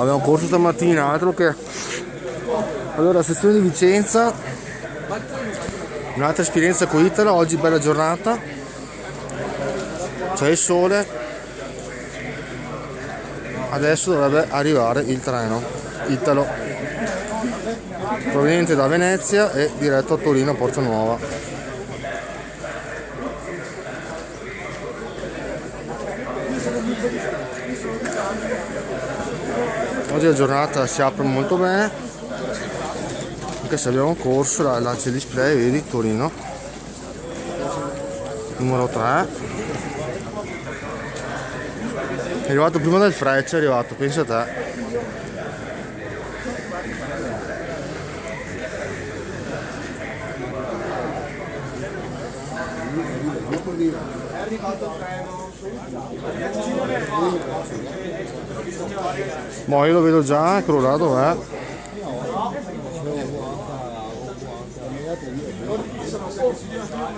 Abbiamo corso stamattina, altro che... Allora, sezione di Vicenza, un'altra esperienza con Italo. Oggi bella giornata, c'è il sole. Adesso dovrebbe arrivare il treno Italo proveniente da Venezia e diretto a Torino, Porta Nuova. Oggi la giornata si apre molto bene, anche se abbiamo corso, là c'è il display, vedi, Torino numero 3. È arrivato prima del Freccia, è arrivato, pensa a te. Boh, io lo vedo già, eccolo là, dov'è?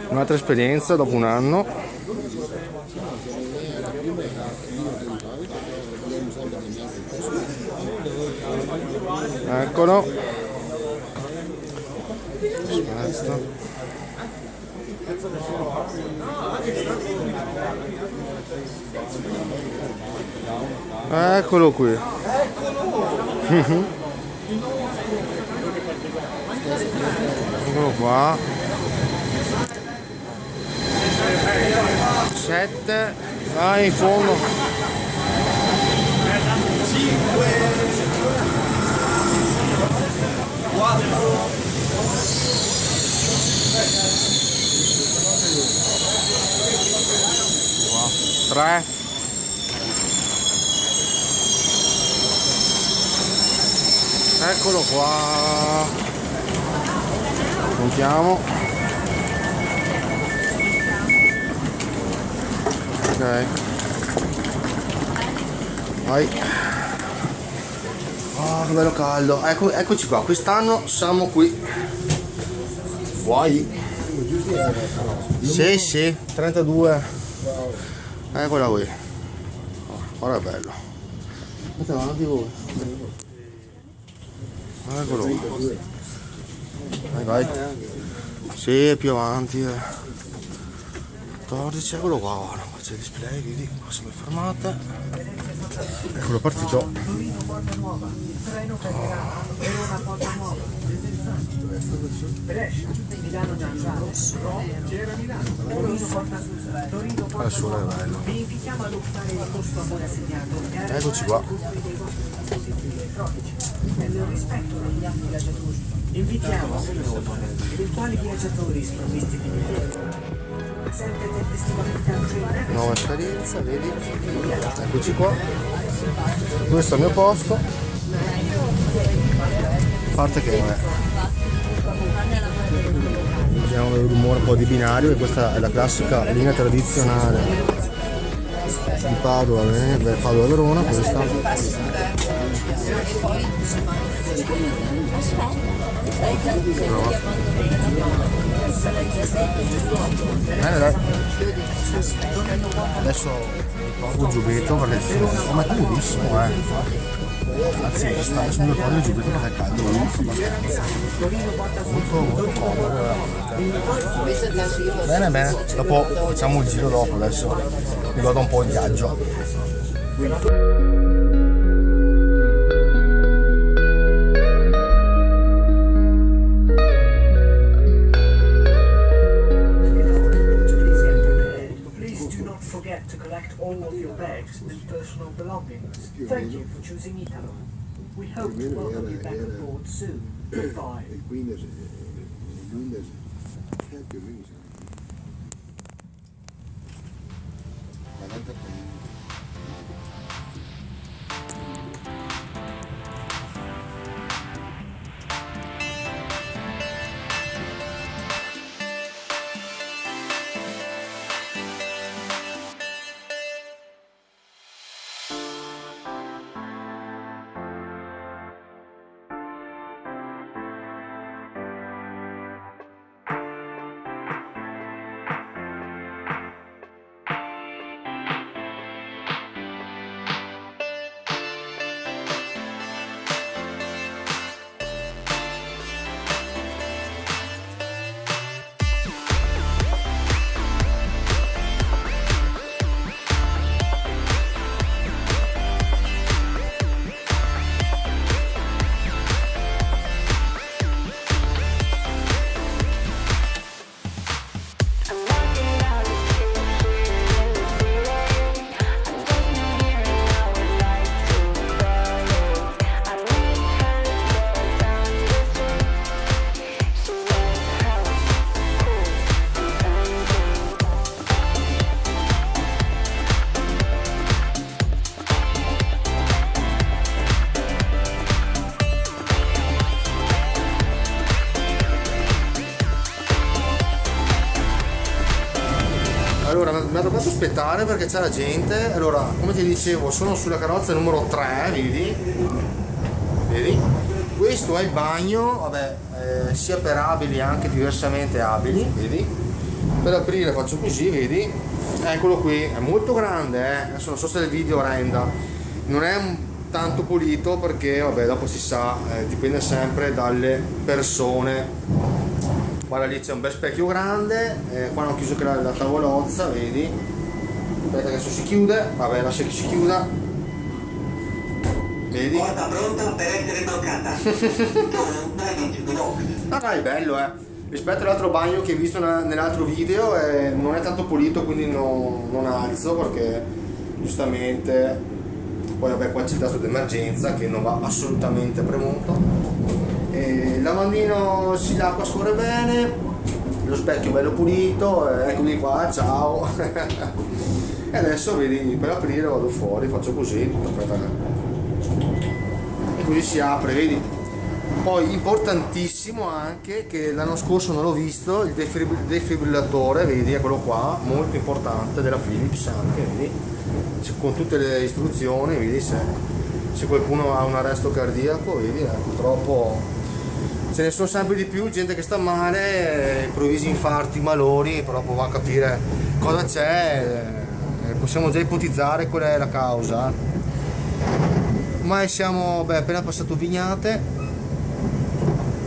Un'altra esperienza dopo un anno. Eccolo. Aspetta. Eccolo qui. Eccolo qua. 7. Vai in fondo. 5. 4. 3. Eccolo qua. Contiamo. Ok. Vai. Oh, che bello caldo. Eccoci qua. Quest'anno siamo qui. Vuoi? Sì, 32. Eccola qui. Ora è bello. Andate avanti voi. Eccolo qua. Vai. Sì, più avanti. 14, eccolo qua, guarda, c'è il display, vedi, qua sono le fermate. Eccolo partito. Adesso è bello. Eccoci qua. Nel rispetto degli altri viaggiatori, invitiamo eventuali viaggiatori sprovvisti di biglietto. Nuova esperienza, vedi? Eccoci qua. Questo è il mio posto. A parte che non è. Abbiamo il rumore un po' di binario e questa è la classica linea tradizionale di Padova, Padova-Verona, questa. Dai. Adesso tolgo il giubbetto perché ma è comodissimo, anzi adesso mi tolgo il giubbetto perché è caldo abbastanza, molto comodo. Bene, dopo facciamo il giro dopo, adesso mi godo un po' il viaggio. To collect all of your bags and personal belongings. Thank you for choosing Italo. We hope to welcome you back on board soon. Goodbye. mi ha toccato aspettare perché c'era gente. Allora, come ti dicevo, sono sulla carrozza numero 3, vedi? Questo è il bagno, vabbè, sia per abili anche diversamente abili, vedi? Per aprire faccio così, vedi? Eccolo qui, è molto grande, adesso non so se il video renda, non è tanto pulito perché, vabbè, dopo si sa, dipende sempre dalle persone. Guarda, lì c'è un bel specchio grande, qua hanno chiuso che la tavolozza, vedi? Aspetta che adesso si chiude, vabbè, lascia che si chiuda, vedi? Porta pronta per essere bloccata. No, è bello, rispetto all'altro bagno che hai visto nell'altro video, non è tanto pulito, quindi non alzo perché giustamente poi vabbè, qua c'è il tasto d'emergenza che non va assolutamente premuto. Il lavandino, sì, l'acqua scorre bene, lo specchio bello pulito, eccomi qua, ciao. E adesso vedi, per aprire vado fuori, faccio così, aspetta, e così si apre, vedi. Poi importantissimo anche, che l'anno scorso non l'ho visto, il defibrillatore, vedi, eccolo qua, molto importante, della Philips anche, vedi, con tutte le istruzioni, vedi, se qualcuno ha un arresto cardiaco, vedi, purtroppo ce ne sono sempre di più, gente che sta male, improvvisi infarti, malori, però poi va a capire cosa c'è, possiamo già ipotizzare qual è la causa. Ma siamo appena passato Vignate,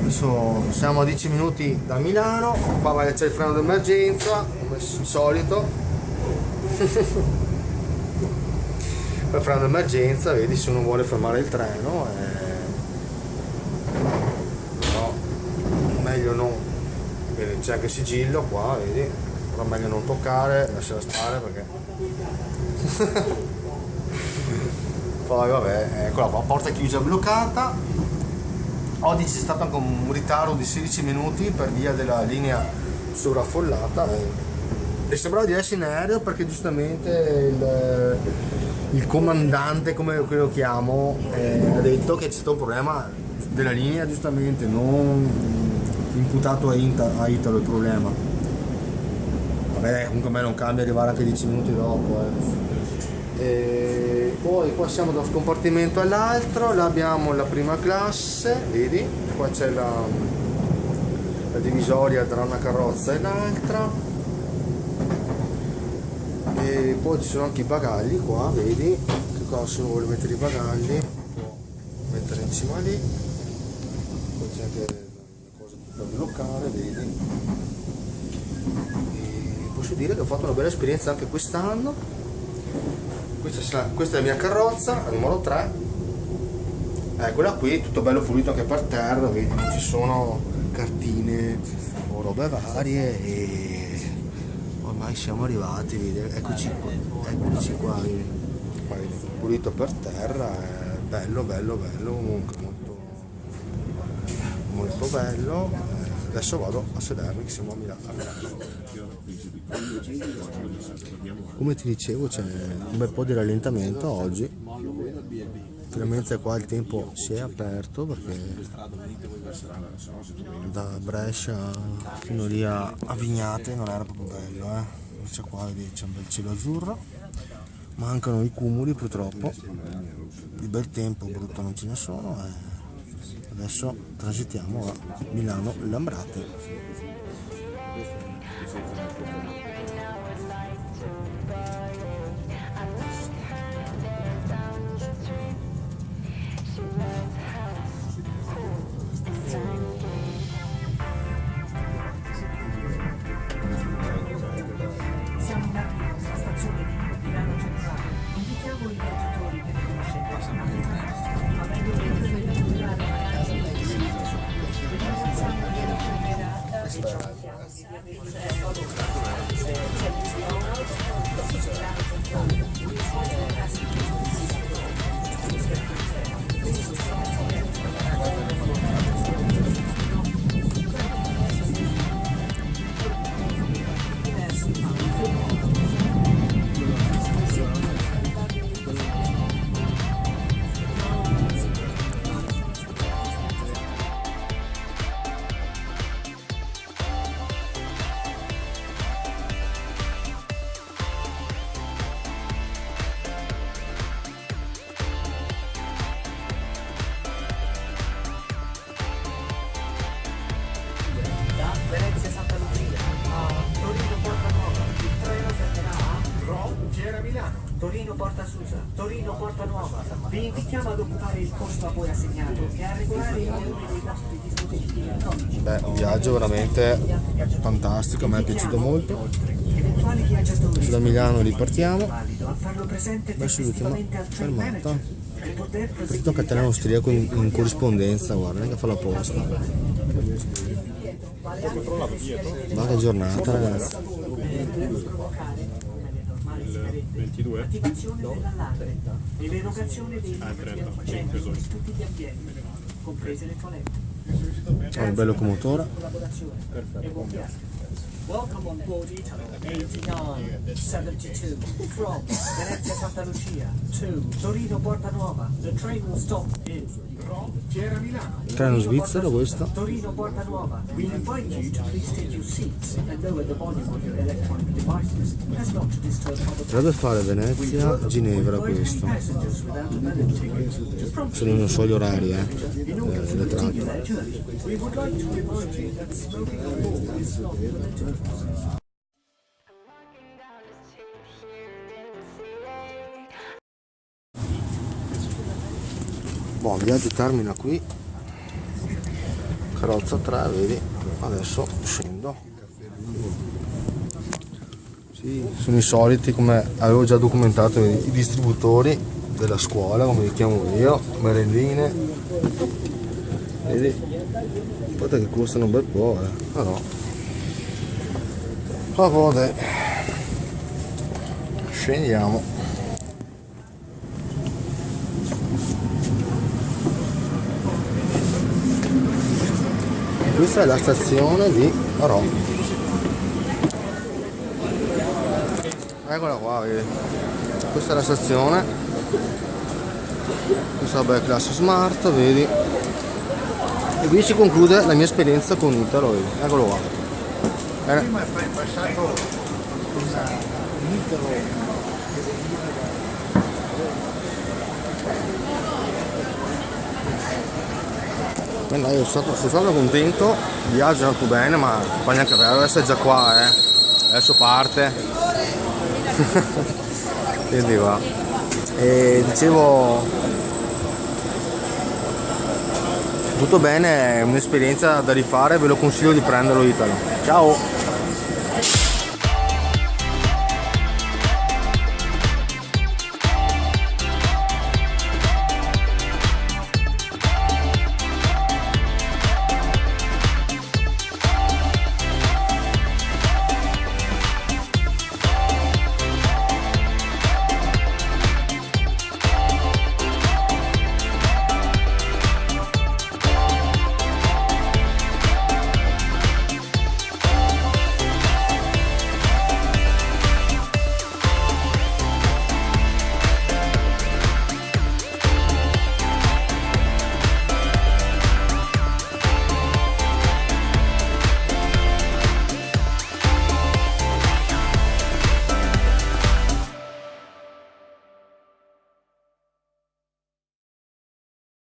adesso siamo a 10 minuti da Milano, qua c'è il freno d'emergenza, come al solito. Il freno d'emergenza, vedi, se uno vuole fermare il treno, meglio non, c'è anche il sigillo qua, vedi, però meglio non toccare, lasciala stare perché poi vabbè, eccola qua, porta chiusa bloccata. Oggi c'è stato anche un ritardo di 16 minuti per via della linea sovraffollata, e sembrava di essere in aereo perché giustamente il comandante, come lo chiamo, ha detto che c'è stato un problema della linea, giustamente non imputato a Italo il problema. Vabbè, comunque a me non cambia arrivare anche 10 minuti dopo. E poi qua siamo da un compartimento all'altro, là abbiamo la prima classe, vedi? Qua c'è la divisoria tra una carrozza e l'altra. E poi ci sono anche i bagagli qua, vedi? Che qua se uno vuole mettere i bagagli può mettere in cima lì. Poi c'è anche da bloccare, vedi, e posso dire che ho fatto una bella esperienza anche quest'anno. Questa è la mia carrozza, la numero 3, eccola qui, tutto bello pulito anche per terra, vedi, non ci sono cartine o robe varie, e ormai siamo arrivati, vedi, eccoci qua, vedi, pulito per terra, è bello, comunque molto bello. Adesso vado a sedermi che siamo a Milano. Come ti dicevo, c'è un bel po' di rallentamento oggi, finalmente qua il tempo si è aperto perché da Brescia fino lì a Vignate non era proprio bello, c'è qua, vedi, c'è un bel cielo azzurro, mancano i cumuli purtroppo, di bel tempo brutto non ce ne sono, adesso transitiamo a Milano Lambrate. Siamo in arrivo alla stazione di Milano Centrale. Invitiamo i viaggiatori che conoscenza avendo Torino Porta Nuova. Vi invitiamo ad occupare il posto a voi assegnato e a regolare il volume dei vostri dispositivi elettronici. Beh, un viaggio veramente fantastico, a me è piaciuto molto. Eventuali viaggiatori Da Milano ripartiamo valido a farlo presente verso l'ultima tempestivamente al train fermata. manager per poter proseguire. Tocca a te austriaco in corrispondenza, guarda, neanche fa la posta. Ma che giornata, ragazzi. Attivazione dell'allarme e l'erogazione dei numeri antincendio in tutti gli ambienti, comprese le toilette. Ha un bel locomotore. Collaborazione e buon viaggio. Welcome on board Italo 8972 from Venezia Santa Lucia to Torino Porta Nuova. The train will stop in Fiera Milano. Treno svizzero questo. Torino Porta Nuova. We invite you to please take your seats and lower the volume of your electronic devices as not to disturb other Dovrebbe fare Venezia, Ginevra questo. passengers without a valid ticket. Se non so gli orari, le tratte. We would like to remind you that smoking on board is not permitted. Buon viaggio termina qui. Carrozza 3, vedi? Adesso scendo. Sì, sono i soliti, come avevo già documentato, i distributori della scuola, come li chiamo io, merendine. Vedi? Guarda che costano un bel po', però. Vabbè, scendiamo. Questa è la stazione di Rho. Eccola qua, vedi. Questa è la stazione. Questa è classe smart, vedi. E qui si conclude la mia esperienza con Italo, vedi. Eccolo qua. Bene. Prima è passato un Italo. Bene, io sono stato contento, il viaggio è andato bene, ma poi neanche vero, adesso è già qua, adesso parte. Quindi va. E dicevo, tutto bene, è un'esperienza da rifare, ve lo consiglio di prenderlo Italo. Ciao!